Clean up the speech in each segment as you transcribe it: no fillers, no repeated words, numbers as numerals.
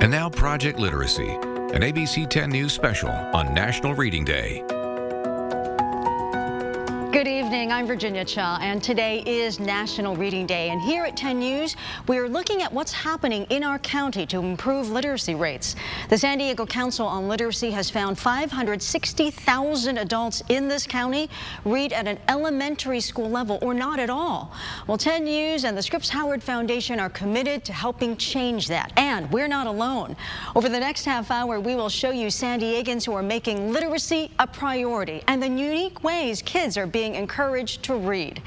And now Project Literacy, an ABC 10 News special on National Reading Day. Good evening, I'm Virginia Cha, and today is National Reading Day. And here at 10 News, we're looking at what's happening in our county to improve literacy rates. The San Diego Council on Literacy has found 560,000 adults in this county read at an elementary school level or not at all. Well, 10 News and the Scripps Howard Foundation are committed to helping change that, and we're not alone. Over the next half hour, we will show you San Diegans who are making literacy a priority and the unique ways kids are being encouraged to read.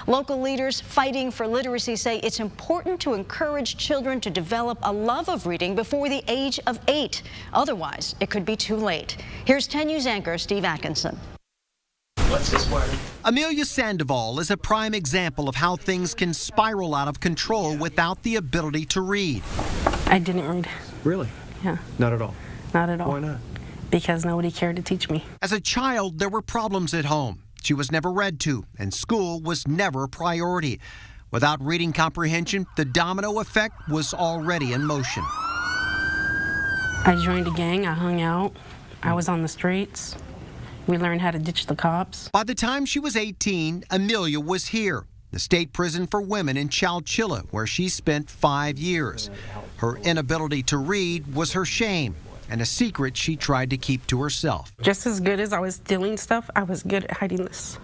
Local leaders fighting for literacy say it's important to encourage children to develop a love of reading before the age of 8. Otherwise, it could be too late. Here's 10 News anchor Steve Atkinson. What's this word? Amelia Sandoval is a prime example of how things can spiral out of control without the ability to read. I didn't read. Really? Yeah. Not at all? Not at all. Why not? Because nobody cared to teach me. As a child, there were problems at home. She was never read to, and school was never a priority. Without reading comprehension, the domino effect was already in motion. I joined a gang, I hung out, I was on the streets. We learned how to ditch the cops. By the time she was 18, Amelia was here, the state prison for women in Chowchilla, where she spent 5 years. Her inability to read was her shame, and a secret she tried to keep to herself. Just as good as I was stealing stuff, I was good at hiding this.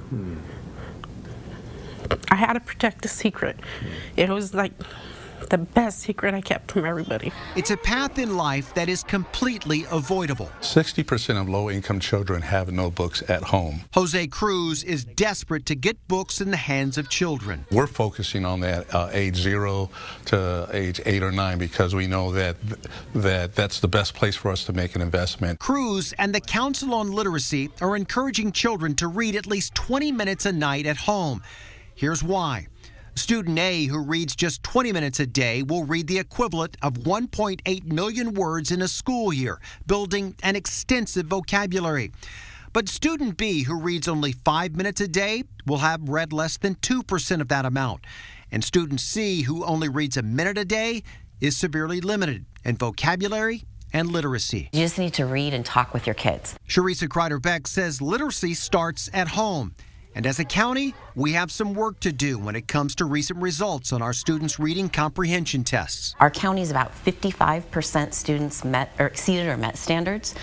I had to protect the secret. It was like the best secret I kept from everybody. It's a path in life that is completely avoidable. 60% of low-income children have no books at home. Jose Cruz is desperate to get books in the hands of children. We're focusing on that age 0 to age 8 or 9 because we know that's the best place for us to make an investment. Cruz and the Council on Literacy are encouraging children to read at least 20 minutes a night at home. Here's why. Student A, who reads just 20 minutes a day, will read the equivalent of 1.8 million words in a school year, building an extensive vocabulary. But student B, who reads only 5 minutes a day, will have read less than 2% of that amount. And student C, who only reads a minute a day, is severely limited in vocabulary and literacy. You just need to read and talk with your kids. Sharisa Kreider-Beck says literacy starts at home. And as a county, we have some work to do when it comes to recent results on our students' reading comprehension tests. Our county is about 55% students exceeded or met standards.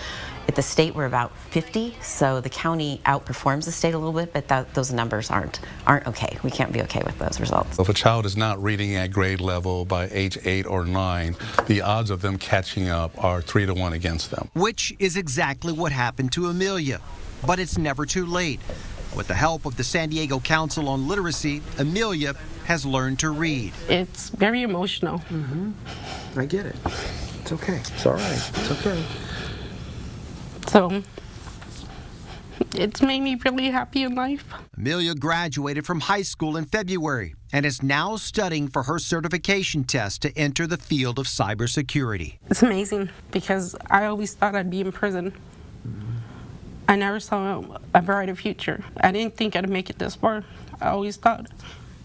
At the state, we're about 50, so the county outperforms the state a little bit, but those numbers aren't okay. We can't be okay with those results. If a child is not reading at grade level by age 8 or 9, the odds of them catching up are 3 to 1 against them. Which is exactly what happened to Amelia. But it's never too late. With the help of the San Diego Council on Literacy, Amelia has learned to read. It's very emotional. I get it. It's okay. It's all right. It's okay. So, it's made me really happy in life. Amelia graduated from high school in February and is now studying for her certification test to enter the field of cybersecurity. It's amazing because I always thought I'd be in prison. I never saw a brighter future. I didn't think I'd make it this far. I always thought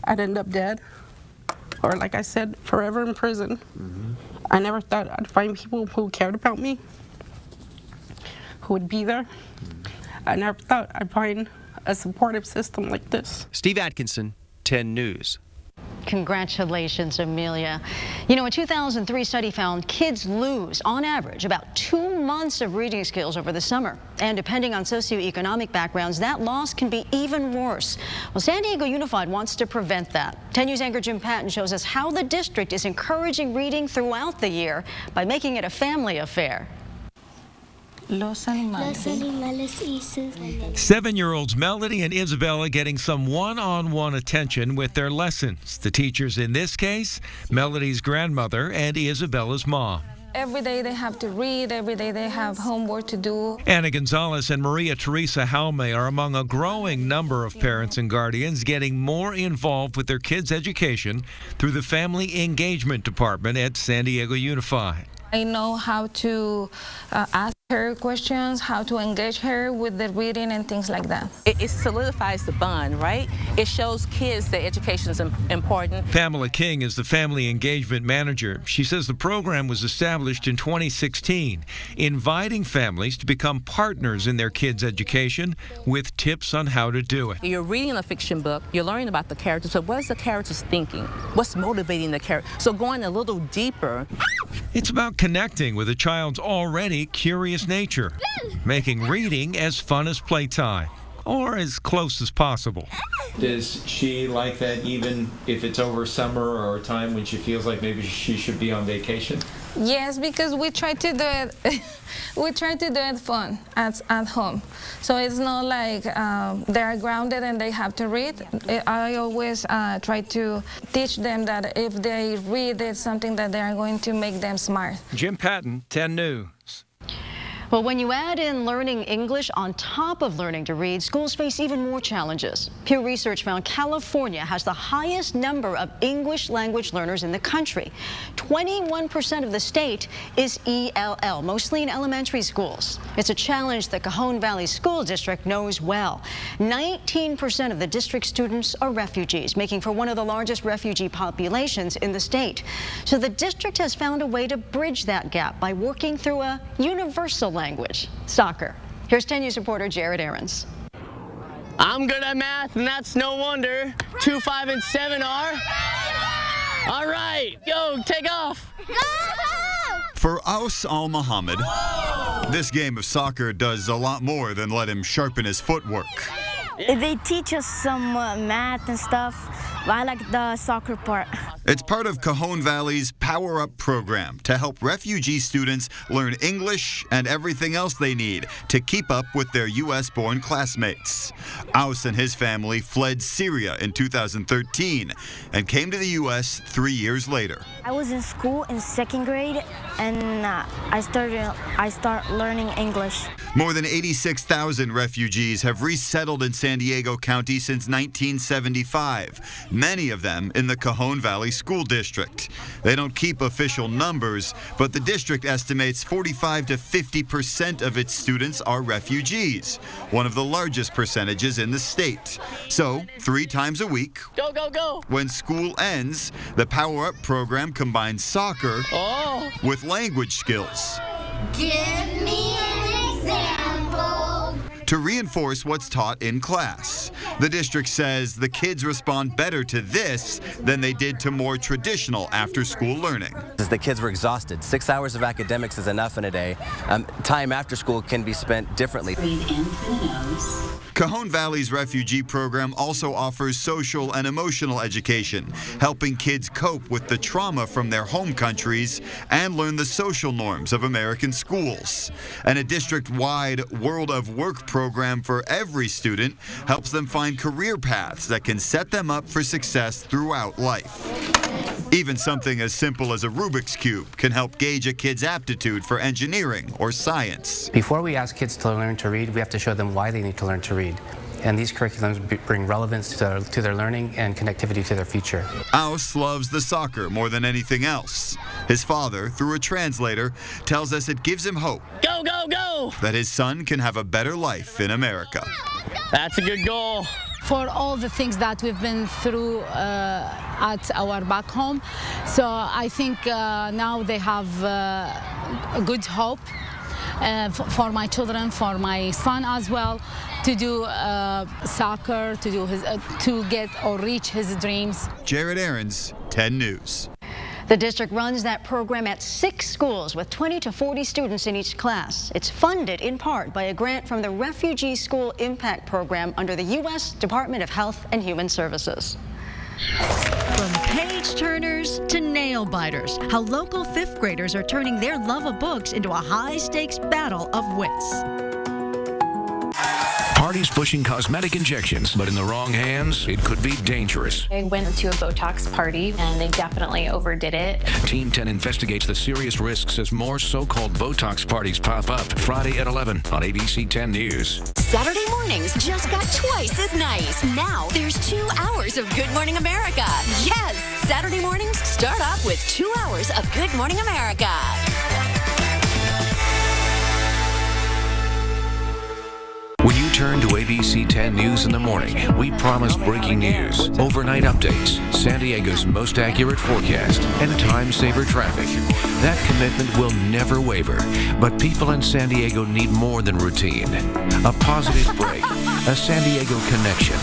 I'd end up dead, or like I said, forever in prison. I never thought I'd find people who cared about me, who would be there. I never thought I'd find a supportive system like this. Steve Atkinson, 10 News. Congratulations, Amelia. You know, a 2003 study found kids lose, on average, about 2 months of reading skills over the summer. And depending on socioeconomic backgrounds, that loss can be even worse. Well, San Diego Unified wants to prevent that. 10 News anchor Jim Patton shows us how the district is encouraging reading throughout the year by making it a family affair. Los animales. 7-year-olds Melody and Isabella getting some one-on-one attention with their lessons. The teachers in this case, Melody's grandmother and Isabella's mom. Every day they have to read, every day they have homework to do. Anna Gonzalez and Maria Teresa Jaume are among a growing number of parents and guardians getting more involved with their kids' education through the Family Engagement Department at San Diego Unified. I know how to ask her questions, how to engage her with the reading and things like that. It solidifies the bond, right? It shows kids that education is important. Pamela King is the Family Engagement Manager. She says the program was established in 2016, inviting families to become partners in their kids' education with tips on how to do it. You're reading a fiction book, you're learning about the characters, so what is the characters thinking? What's motivating the character? So going a little deeper. It's about connecting with a child's already curious nature, making reading as fun as playtime, or as close as possible. Does she like that even if it's over summer or a time when she feels like maybe she should be on vacation? Yes, because we try to do it. We try to do it fun at home. So it's not like they are grounded and they have to read. I always try to teach them that if they read, it's something that they are going to make them smart. Jim Patton, 10 News. Well, when you add in learning English on top of learning to read, schools face even more challenges. Pew Research found California has the highest number of English language learners in the country. 21% of the state is ELL, mostly in elementary schools. It's a challenge the Cajon Valley School District knows well. 19% of the district students are refugees, making for one of the largest refugee populations in the state. So the district has found a way to bridge that gap by working through a universal language, soccer. Here's 10 News reporter Jared Aarons. I'm good at math, and that's no wonder. 2, 5, and 7 are. All right, go, take off. For Aus Al-Muhammad, this game of soccer does a lot more than let him sharpen his footwork. They teach us some math and stuff, but I like the soccer part. It's part of Cajon Valley's Power Up program to help refugee students learn English and everything else they need to keep up with their U.S.-born classmates. Aus and his family fled Syria in 2013 and came to the U.S. 3 years later. I was in school in 2nd grade, and I started learning English. More than 86,000 refugees have resettled in San Diego County since 1975, many of them in the Cajon Valley School District. They don't keep official numbers, but the district estimates 45 to 50% of its students are refugees, one of the largest percentages in the state. So, 3 times a week, Go, go, go. when school ends, the Power Up program combines soccer with language skills. Give me an example. To reinforce what's taught in class. The district says the kids respond better to this than they did to more traditional after-school learning. The kids were exhausted. 6 hours of academics is enough in a day. Time after school can be spent differently. Breathe in through the nose. Cajon Valley's refugee program also offers social and emotional education, helping kids cope with the trauma from their home countries and learn the social norms of American schools. And a district-wide World of Work program for every student helps them find career paths that can set them up for success throughout life. Even something as simple as a Rubik's Cube can help gauge a kid's aptitude for engineering or science. Before we ask kids to learn to read, we have to show them why they need to learn to read. And these curriculums bring relevance to their learning and connectivity to their future. Aus loves the soccer more than anything else. His father, through a translator, tells us it gives him hope. Go, go, go! That his son can have a better life in America. That's a good goal. For all the things that we've been through at our back home. So I think now they have a good hope for my children, for my son as well, to do soccer, to do to get or reach his dreams. Jared Aarons, 10 News. The district runs that program at 6 schools with 20 to 40 students in each class. It's funded in part by a grant from the Refugee School Impact Program under the U.S. Department of Health and Human Services. From page turners to nail biters, how local 5th graders are turning their love of books into a high-stakes battle of wits. Parties pushing cosmetic injections, but in the wrong hands, it could be dangerous. I went to a Botox party, and they definitely overdid it. Team 10 investigates the serious risks as more so-called Botox parties pop up. Friday at 11 on ABC 10 News. Saturday mornings just got twice as nice. Now there's 2 hours of Good Morning America. Yes, Saturday mornings start off with 2 hours of Good Morning America. return to ABC 10 News in the morning. We promise breaking news, overnight updates, San Diego's most accurate forecast, and time-saver traffic. That commitment will never waver, but people in San Diego need more than routine. A positive break, a San Diego connection,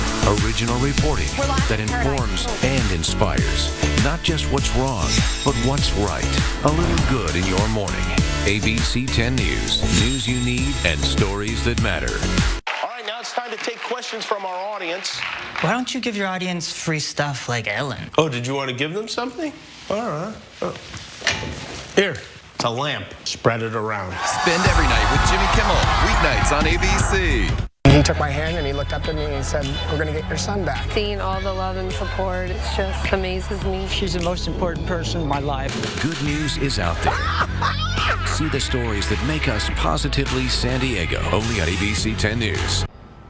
original reporting that informs and inspires. Not just what's wrong, but what's right. A little good in your morning. ABC 10 News. News you need and stories that matter. All right, now it's time to take questions from our audience. Why don't you give your audience free stuff like Ellen? Oh, did you want to give them something? All right. Oh. Here, it's a lamp. Spread it around. Spend every night with Jimmy Kimmel. Weeknights on ABC. He took my hand and he looked up at me and he said, "We're going to get your son back." Seeing all the love and support, it just amazes me. She's the most important person in my life. Good news is out there. See the stories that make us positively San Diego. Only on ABC 10 News.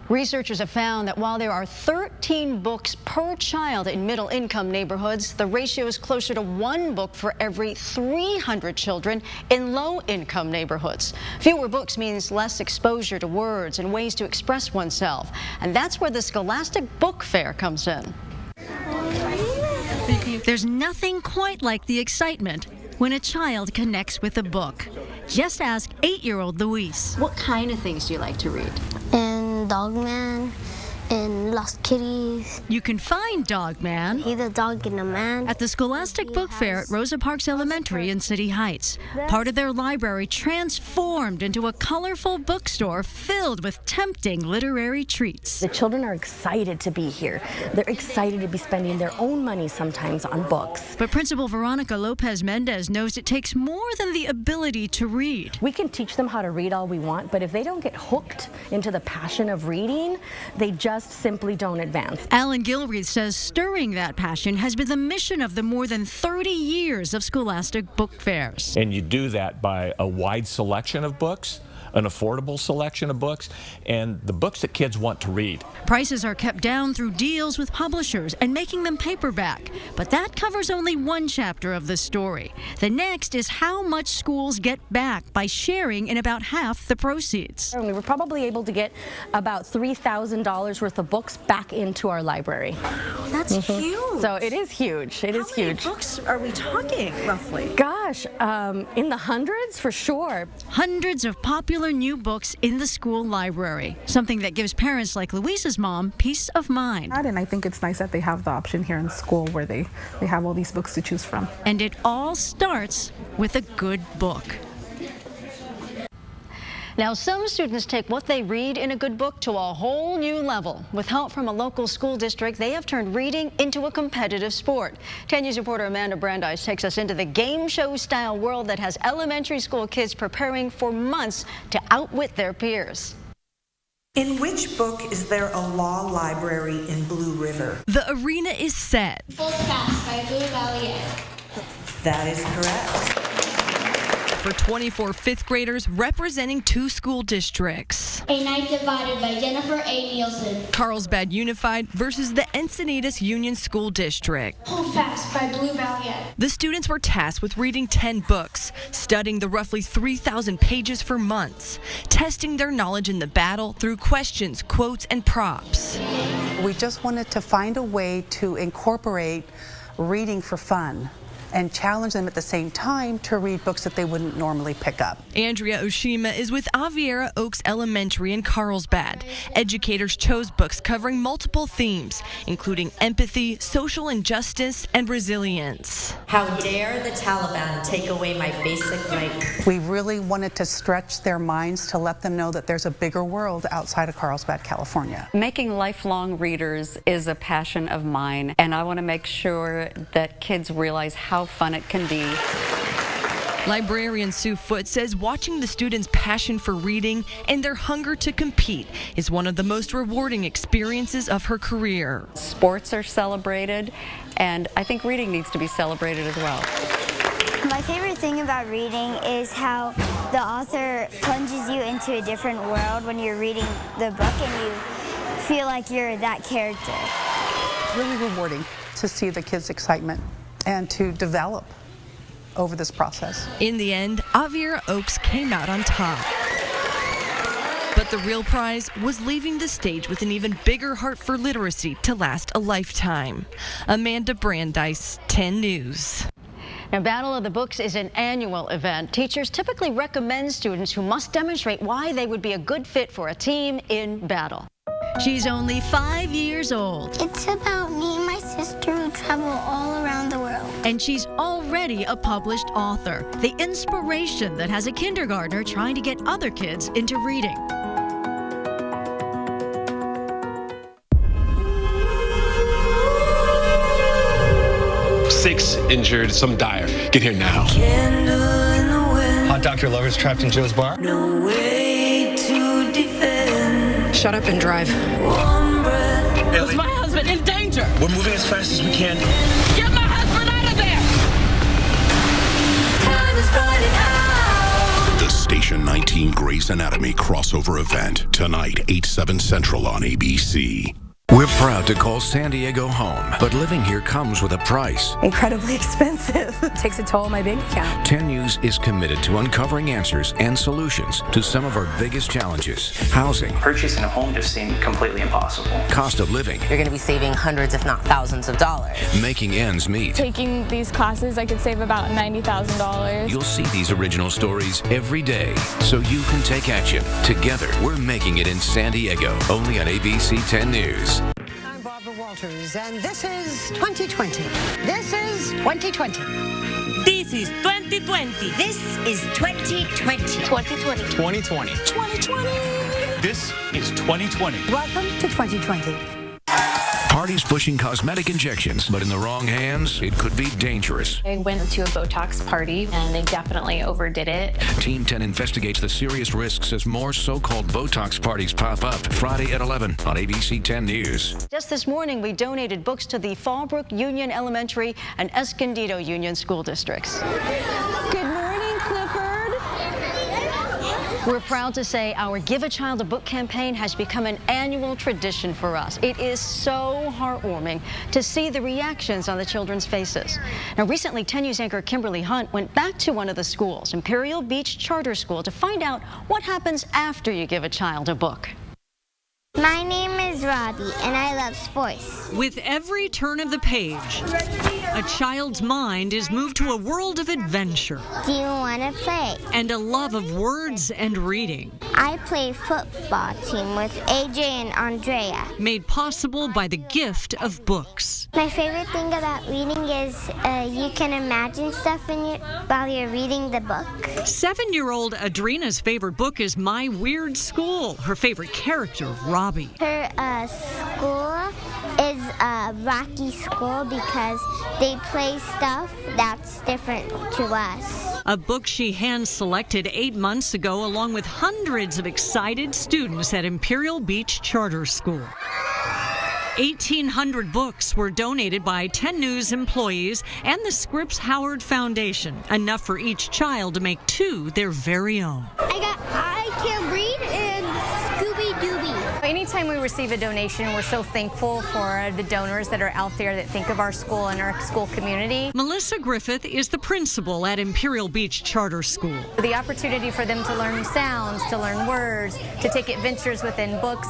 Researchers have found that while there are 13 books per child in middle-income neighborhoods, the ratio is closer to 1 book for every 300 children in low-income neighborhoods. Fewer books means less exposure to words and ways to express oneself. And that's where the Scholastic Book Fair comes in. There's nothing quite like the excitement when a child connects with a book. Just ask 8-year-old Luis. What kind of things do you like to read? And Dogman and Lost Kitties. You can find Dogman. He's a dog and a man. At the Scholastic Book Fair at Rosa Parks Elementary in City Heights. Part of their library transformed into a colorful bookstore filled with tempting literary treats. The children are excited to be here. They're excited to be spending their own money sometimes on books. But Principal Veronica Lopez Mendez knows it takes more than the ability to read. We can teach them how to read all we want, but if they don't get hooked into the passion of reading, they just simply don't advance. Alan Gilreath says stirring that passion has been the mission of the more than 30 years of Scholastic Book Fairs. And you do that by a wide selection of books, an affordable selection of books, and the books that kids want to read. Prices are kept down through deals with publishers and making them paperback. But that covers only one chapter of the story. The next is how much schools get back by sharing in about half the proceeds. And we were probably able to get about $3,000 worth of books back into our library. That's huge. So it is huge. It is huge. How many books are we talking, roughly? Gosh, in the hundreds for sure. Hundreds of popular new books in the school library, something that gives parents like Luisa's mom peace of mind. And I think it's nice that they have the option here in school where they have all these books to choose from. And it all starts with a good book. Now, some students take what they read in a good book to a whole new level. With help from a local school district, they have turned reading into a competitive sport. 10 News reporter Amanda Brandeis takes us into the game show-style world that has elementary school kids preparing for months to outwit their peers. In which book is there a law library in Blue River? The arena is set. Full Cast by Blue Valley Ed. That is correct. For 24 fifth graders representing 2 school districts. A Night Divided by Jennifer A. Nielsen. Carlsbad Unified versus the Encinitas Union School District. Hold Fast by Blue Valley Ed. The students were tasked with reading 10 books, studying the roughly 3,000 pages for months, testing their knowledge in the battle through questions, quotes, and props. We just wanted to find a way to incorporate reading for fun and challenge them at the same time to read books that they wouldn't normally pick up. Andrea Oshima is with Aviera Oaks Elementary in Carlsbad. Educators chose books covering multiple themes, including empathy, social injustice, and resilience. How dare the Taliban take away my basic right? We really wanted to stretch their minds to let them know that there's a bigger world outside of Carlsbad, California. Making lifelong readers is a passion of mine, and I want to make sure that kids realize how fun it can be. Librarian Sue Foote says watching the students' passion for reading and their hunger to compete is one of the most rewarding experiences of her career. Sports are celebrated, and I think reading needs to be celebrated as well. My favorite thing about reading is how the author plunges you into a different world when you're reading the book and you feel like you're that character. Really rewarding to see the kids' excitement and to develop over this process. In the end, Aviera Oaks came out on top. But But the real prize was leaving the stage with an even bigger heart for literacy to last a lifetime. Amanda Brandeis, 10 News. Now, Battle of the Books is an annual event. Teachers typically recommend students who must demonstrate why they would be a good fit for a team in battle. She's only 5 years old. It's about me and my sister who travel all around the world. And she's already a published author, the inspiration that has a kindergartner trying to get other kids into reading. Six injured, some dire. Get here now. Hot Dr. Lovers trapped in Joe's bar. No way to defend. Shut up and drive. Is my husband in danger? We're moving as fast as we can. Get my husband out of there! Time is running out. The Station 19 Grey's Anatomy crossover event. Tonight, 8/7 Central on ABC. We're proud to call San Diego home, but living here comes with a price. Incredibly expensive. It takes a toll on my bank account. 10 News is committed to uncovering answers and solutions to some of our biggest challenges. Housing. Purchasing a home just seemed completely impossible. Cost of living. You're going to be saving hundreds, if not thousands of dollars. Making ends meet. Taking these classes, I could save about $90,000. You'll see these original stories every day, so you can take action. Together, we're making it in San Diego, only on ABC 10 News. I'm Barbara Walters, and this is 2020. This is 2020. This is 2020. This is 2020. 2020. 2020. 2020. This is 2020. Welcome to 2020. Parties pushing cosmetic injections, but in the wrong hands, it could be dangerous. I went to a Botox party, and they definitely overdid it. Team 10 investigates the serious risks as more so-called Botox parties pop up. Friday at 11 on ABC 10 News. Just this morning, we donated books to the Fallbrook Union Elementary and Escondido Union school districts. Good morning, Clifford. We're proud to say our Give a Child a Book campaign has become an annual tradition for us. It is so heartwarming to see the reactions on the children's faces. Now, recently, 10 News anchor Kimberly Hunt went back to one of the schools, Imperial Beach Charter School, to find out what happens after you give a child a book. My name is Robbie, and I love sports. With every turn of the page, a child's mind is moved to a world of adventure. Do you want to play? And a love of words and reading. I play football team with AJ and Andrea. Made possible by the gift of books. My favorite thing about reading is you can imagine stuff while you're reading the book. 7-year-old Adrina's favorite book is My Weird School. Her favorite character, Robbie. Her school is a Rocky school because they play stuff that's different to us. A book she hand-selected 8 months ago along with hundreds of excited students at Imperial Beach Charter School. 1,800 books were donated by 10 News employees and the Scripps Howard Foundation, enough for each child to make 2 their very own. I Can Read and Scooby-Dooby. Anytime we receive a donation, we're so thankful for the donors that are out there that think of our school and our school community. Melissa Griffith is the principal at Imperial Beach Charter School. The opportunity for them to learn sounds, to learn words, to take adventures within books,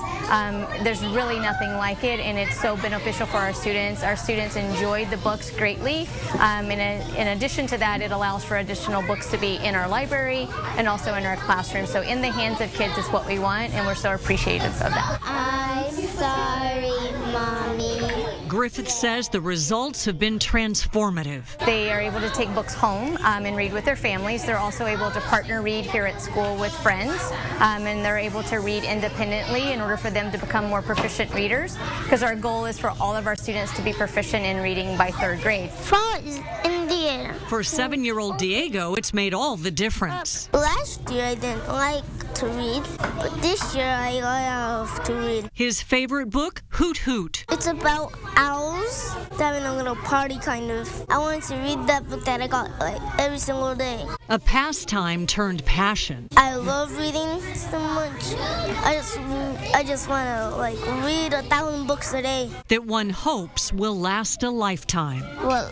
there's really nothing like it, and it's so beneficial for our students. Our students enjoyed the books greatly. In addition to that, it allows for additional books to be in our library and also in our classroom. So in the hands of kids is what we want, and we're so appreciative of that. I'm sorry, Mommy. Griffith says the results have been transformative. They are able to take books home and read with their families. They're also able to partner read here at school with friends, and they're able to read independently in order for them to become more proficient readers, because our goal is for all of our students to be proficient in reading by 3rd grade. Fall is in the air. For 7-year-old Diego, it's made all the difference. Last year I didn't like to read, but this year I love to read. His favorite book, Hoot Hoot. It's about owls having a little party, kind of. I wanted to read that book that I got like every single day. A pastime turned passion. I love reading so much. I just want to like read 1,000 books a day. That one hopes will last a lifetime. Well,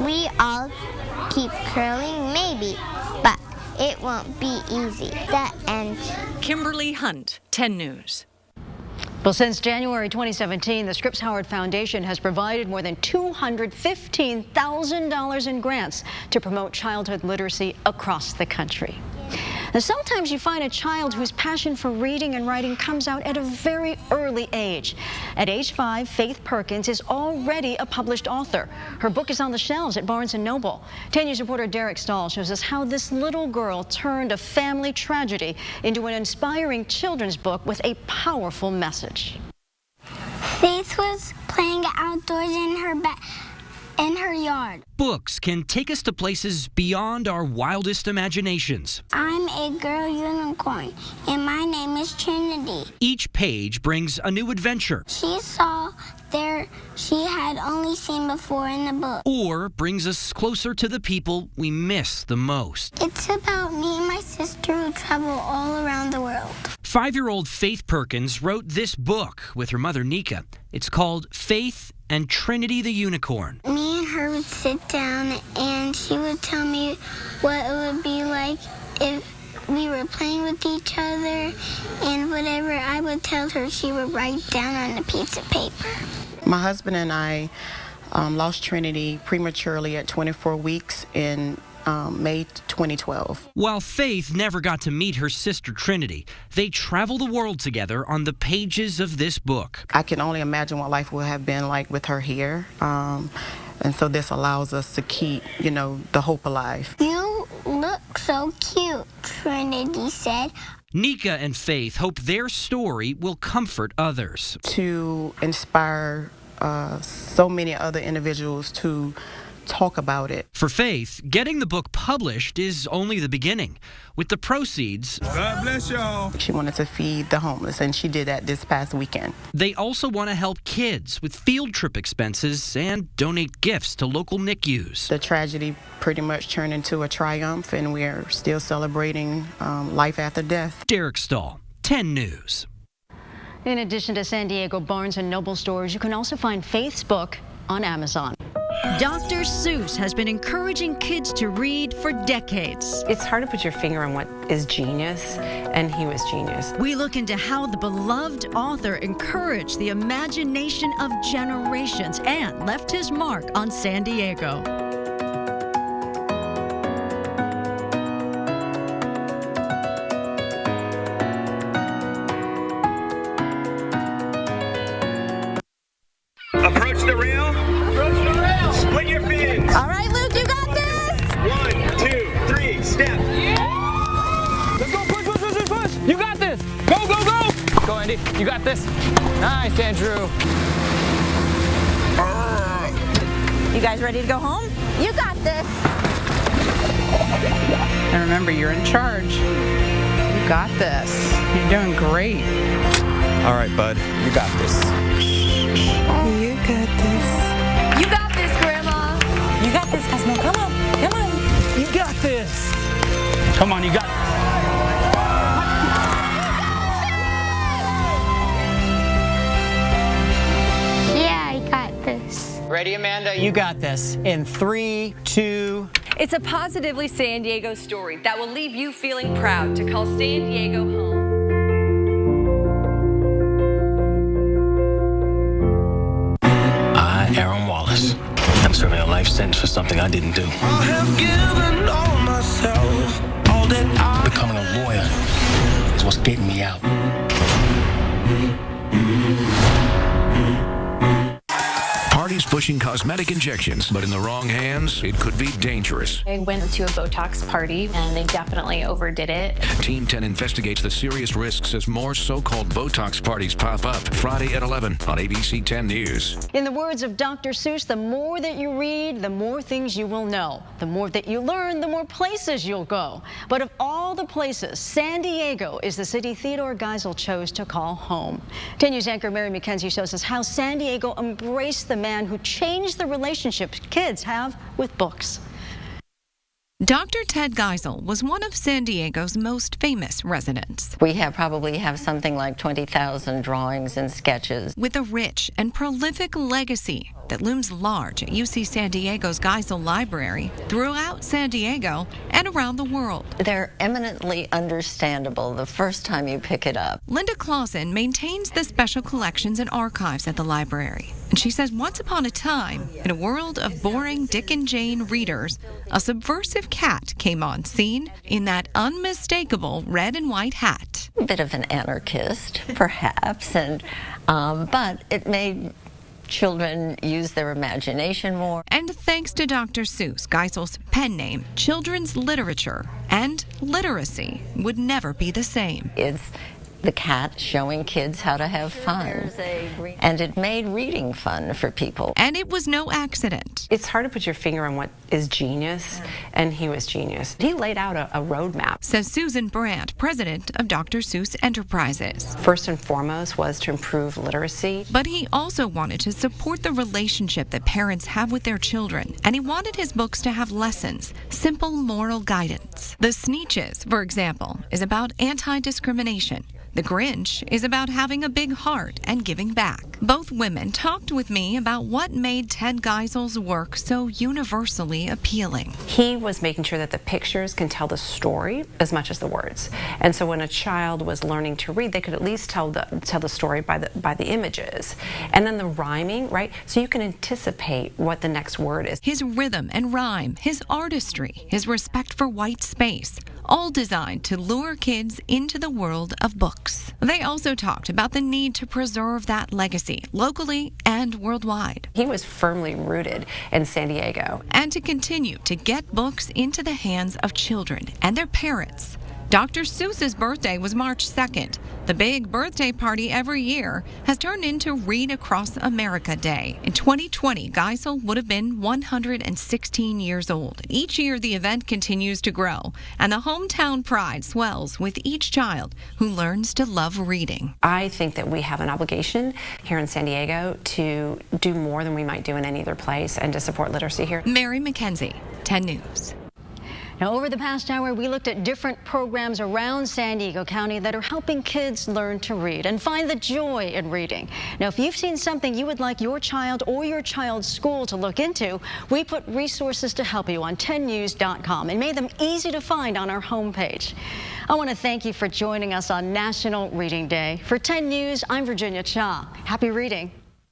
we all keep curling, maybe, but it it won't be easy. The end. Kimberly Hunt, 10 News. Well, since January 2017, the Scripps Howard Foundation has provided more than $215,000 in grants to promote childhood literacy across the country. Now, sometimes you find a child whose passion for reading and writing comes out at a very early age. At age 5, Faith Perkins is already a published author. Her book is on the shelves at Barnes & Noble. 10 News reporter Derek Stahl shows us how this little girl turned a family tragedy into an inspiring children's book with a powerful message. Faith was playing outdoors in her yard. Books can take us to places beyond our wildest imaginations. I'm a girl unicorn, and my name is Trinity. Each page brings a new adventure. She saw there she had only seen before in the book. Or brings us closer to the people we miss the most. It's about me and my sister who travel all around the world. 5-year-old Faith Perkins wrote this book with her mother, Nika. It's called Faith and Trinity the Unicorn. Me and her would sit down and she would tell me what it would be like if we were playing with each other, and whatever I would tell her, she would write down on a piece of paper. My husband and I lost Trinity prematurely at 24 weeks in May 2012. While Faith never got to meet her sister Trinity, they travel the world together on the pages of this book. I can only imagine what life would have been like with her here. And so this allows us to keep, the hope alive. You look so cute, Trinity said. Nika and Faith hope their story will comfort others. To inspire so many other individuals to talk about it. For Faith, getting the book published is only the beginning. With the proceeds, God bless y'all. She wanted to feed the homeless, and she did that this past weekend. They also want to help kids with field trip expenses and donate gifts to local NICUs. The tragedy pretty much turned into a triumph, and we're still celebrating life after death. Derek Stahl, 10 News. In addition to San Diego Barnes & Noble stores, you can also find Faith's book on Amazon. Dr. Seuss has been encouraging kids to read for decades. It's hard to put your finger on what is genius, and he was genius. We look into how the beloved author encouraged the imagination of generations and left his mark on San Diego. Approach the rail. Approach the rail. Split your fins. All right, Luke, you got this. 1, 2, 3, step. Yeah. Let's go, push. You got this. Go. Go, Andy. You got this. Nice, Andrew. You guys ready to go home? You got this. And remember, you're in charge. You got this. You're doing great. All right, bud. You got this. You got this. You got this, Grandma. You got this, Cosmo. Come on. You got this. Come on, you got this. Yeah, I got this. Ready, Amanda? You got this. In 3, 2. It's a positively San Diego story that will leave you feeling proud to call San Diego home. Aaron Wallace. I'm serving a life sentence for something I didn't do. I have given all myself, all that Becoming a lawyer is what's getting me out. Parties pushing cosmetic injections, but in the wrong hands, it could be dangerous. I went to a Botox party, and they definitely overdid it. Team 10 investigates the serious risks as more so-called Botox parties pop up. Friday at 11 on ABC 10 News. In the words of Dr. Seuss, the more that you read, the more things you will know. The more that you learn, the more places you'll go. But of all the places, San Diego is the city Theodore Geisel chose to call home. 10 News anchor Mary McKenzie shows us how San Diego embraced the man who changed the relationships kids have with books. Dr. Ted Geisel was one of San Diego's most famous residents. We probably have something like 20,000 drawings and sketches. With a rich and prolific legacy that looms large at UC San Diego's Geisel Library, throughout San Diego and around the world. They're eminently understandable the first time you pick it up. Linda Clausen maintains the special collections and archives at the library. And she says once upon a time, in a world of boring Dick and Jane readers, a subversive cat came on scene in that unmistakable red and white hat. A bit of an anarchist, perhaps, and but it made children use their imagination more. And thanks to Dr. Seuss, Geisel's pen name, children's literature and literacy would never be the same. It's the cat showing kids how to have fun. And it made reading fun for people. And it was no accident. It's hard to put your finger on what is genius, and he was genius. He laid out a roadmap. Says Susan Brandt, president of Dr. Seuss Enterprises. First and foremost was to improve literacy. But he also wanted to support the relationship that parents have with their children, and he wanted his books to have lessons, simple moral guidance. The Sneetches, for example, is about anti-discrimination. The Grinch is about having a big heart and giving back. Both women talked with me about what made Ted Geisel's work so universally appealing. He was making sure that the pictures can tell the story as much as the words. And so when a child was learning to read, they could at least tell the story by the images. And then the rhyming, right? So you can anticipate what the next word is. His rhythm and rhyme, his artistry, his respect for white space, all designed to lure kids into the world of books. They also talked about the need to preserve that legacy locally and worldwide. He was firmly rooted in San Diego. And to continue to get books into the hands of children and their parents. Dr. Seuss's birthday was March 2nd. The big birthday party every year has turned into Read Across America Day. In 2020, Geisel would have been 116 years old. Each year, the event continues to grow, and the hometown pride swells with each child who learns to love reading. I think that we have an obligation here in San Diego to do more than we might do in any other place and to support literacy here. Mary McKenzie, 10 News. Now, over the past hour, we looked at different programs around San Diego County that are helping kids learn to read and find the joy in reading. Now, if you've seen something you would like your child or your child's school to look into, we put resources to help you on 10news.com and made them easy to find on our homepage. I want to thank you for joining us on National Reading Day. For 10 News, I'm Virginia Cha. Happy reading.